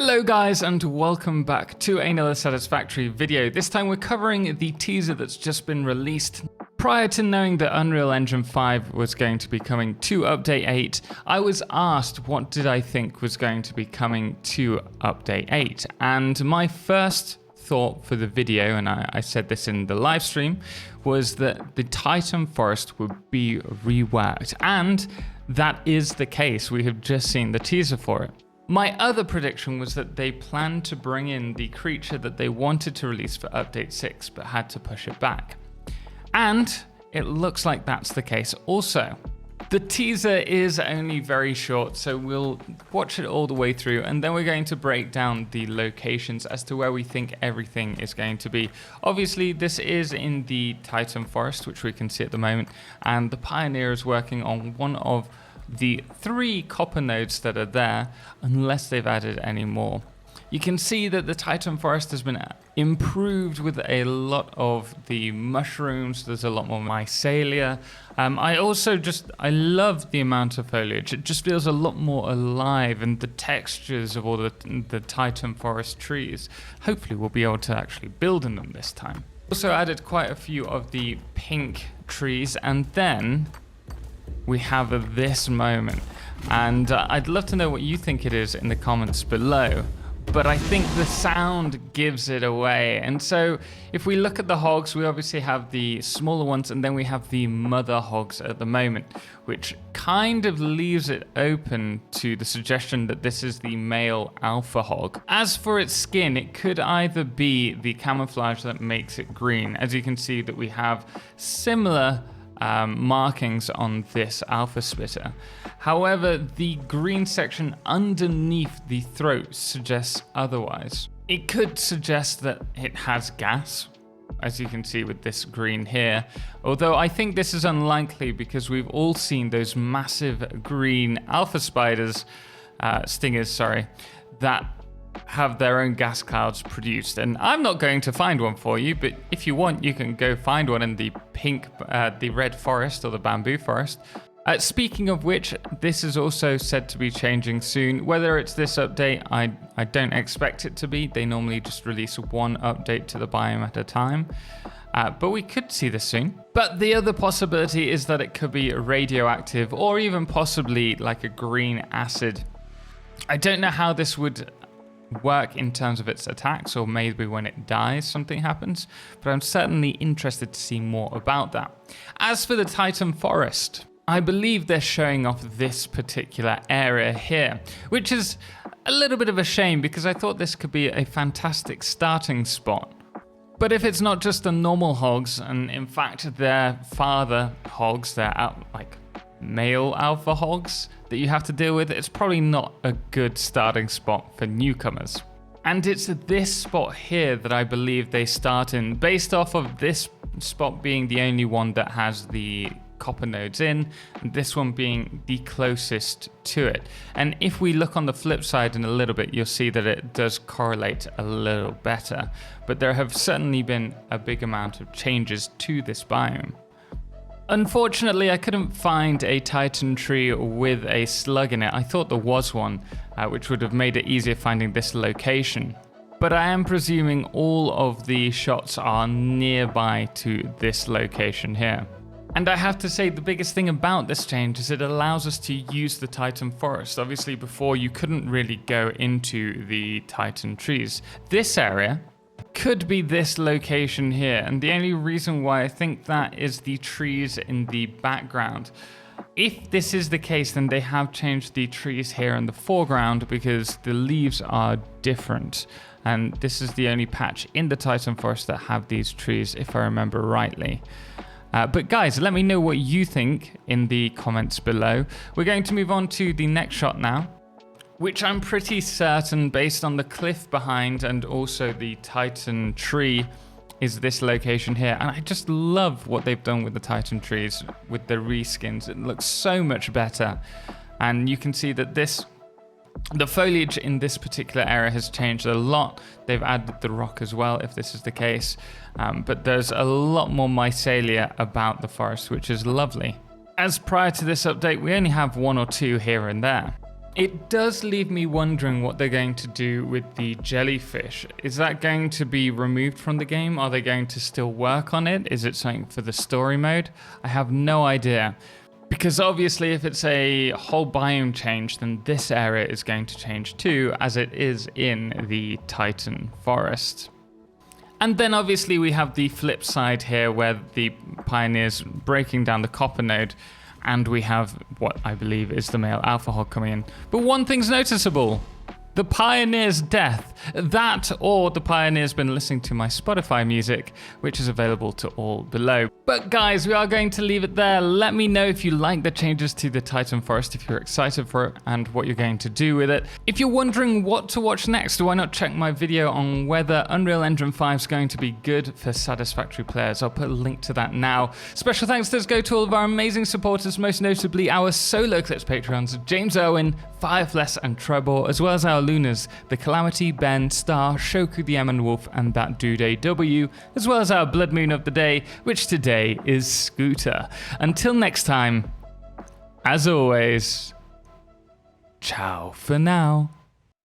Hello guys, and welcome back to another Satisfactory video. This time we're covering the teaser that's just been released. Prior to knowing that Unreal Engine 5 was going to be coming to Update 8, I was asked what did I think was going to be coming to Update 8. And my first thought for the video, and I said this in the live stream, was that the Titan Forest would be reworked. And that is the case. We have just seen the teaser for it. My other prediction was that they planned to bring in the creature that they wanted to release for Update 6, but had to push it back. And it looks like that's the case also. The teaser is only very short, so we'll watch it all the way through, and then we're going to break down the locations as to where we think everything is going to be. Obviously, this is in the Titan Forest, which we can see at the moment, and the Pioneer is working on one of the 3 copper nodes that are there, unless they've added any more. You can see that the Titan Forest has been improved with a lot of the mushrooms. There's a lot more mycelia. I love the amount of foliage. It just feels a lot more alive, and the textures of all the Titan Forest trees. Hopefully we'll be able to actually build in them this time. Also added quite a few of the pink trees, and then we have this moment, and I'd love to know what you think it is in the comments below, but I think the sound gives it away. And so if we look at the hogs, we obviously have the smaller ones, and then we have the mother hogs at the moment, which kind of leaves it open to the suggestion that this is the male alpha hog. As for its skin, it could either be the camouflage that makes it green. As you can see that we have similar markings on this alpha splitter. However, the green section underneath the throat suggests otherwise. It could suggest that it has gas, as you can see with this green here, although I think this is unlikely because we've all seen those massive green alpha stingers, that have their own gas clouds produced. And I'm not going to find one for you, but if you want, you can go find one in the the red forest or the bamboo forest. Speaking of which, this is also said to be changing soon. Whether it's this update, I don't expect it to be. They normally just release one update to the biome at a time. But we could see this soon. But the other possibility is that it could be radioactive, or even possibly like a green acid. I don't know how this would work in terms of its attacks, or maybe when it dies something happens, but I'm certainly interested to see more about that. As for the Titan Forest, I believe they're showing off this particular area here, which is a little bit of a shame because I thought this could be a fantastic starting spot. But if it's not just the normal hogs, and in fact their father hogs, they're male alpha hogs that you have to deal with, it's probably not a good starting spot for newcomers. And it's this spot here that I believe they start in, based off of this spot being the only one that has the copper nodes in, and this one being the closest to it. And if we look on the flip side in a little bit, you'll see that it does correlate a little better. But there have certainly been a big amount of changes to this biome. Unfortunately, I couldn't find a Titan tree with a slug in it. I thought there was one, which would have made it easier finding this location. But I am presuming all of the shots are nearby to this location here. And I have to say, the biggest thing about this change is it allows us to use the Titan Forest. Obviously, before you couldn't really go into the Titan trees. This area could be this location here, and the only reason why I think that is the trees in the background. If this is the case, then they have changed the trees here in the foreground because the leaves are different, and this is the only patch in the Titan Forest that have these trees, if I remember rightly. But guys, let me know what you think in the comments below. We're going to move on to the next shot now, which I'm pretty certain, based on the cliff behind and also the Titan tree, is this location here. And I just love what they've done with the Titan trees, with the reskins. It looks so much better. And you can see that the foliage in this particular area has changed a lot. They've added the rock as well, if this is the case. But there's a lot more mycelia about the forest, which is lovely. As prior to this update, we only have 1 or 2 here and there. It does leave me wondering what they're going to do with the jellyfish. Is that going to be removed from the game? Are they going to still work on it? Is it something for the story mode? I have no idea. Because obviously if it's a whole biome change, then this area is going to change too, as it is in the Titan Forest. And then obviously we have the flip side here where the pioneers breaking down the copper node, and we have what I believe is the male Alpha Hog coming in. But one thing's noticeable. The Pioneer's death. That or the Pioneer's been listening to my Spotify music, which is available to all below. But guys, we are going to leave it there. Let me know if you like the changes to the Titan Forest, if you're excited for it, and what you're going to do with it. If you're wondering what to watch next, why not check my video on whether Unreal Engine 5 is going to be good for Satisfactory players. I'll put a link to that now. Special thanks does go to all of our amazing supporters, most notably our solo clips Patreons, James Owen, Firefless and Trebor, as well as our Lunas, the Calamity, Ben, Star, Shoku the Emin Wolf, and that dude AW, as well as our Blood Moon of the day, which today is Scooter. Until next time, as always, ciao for now.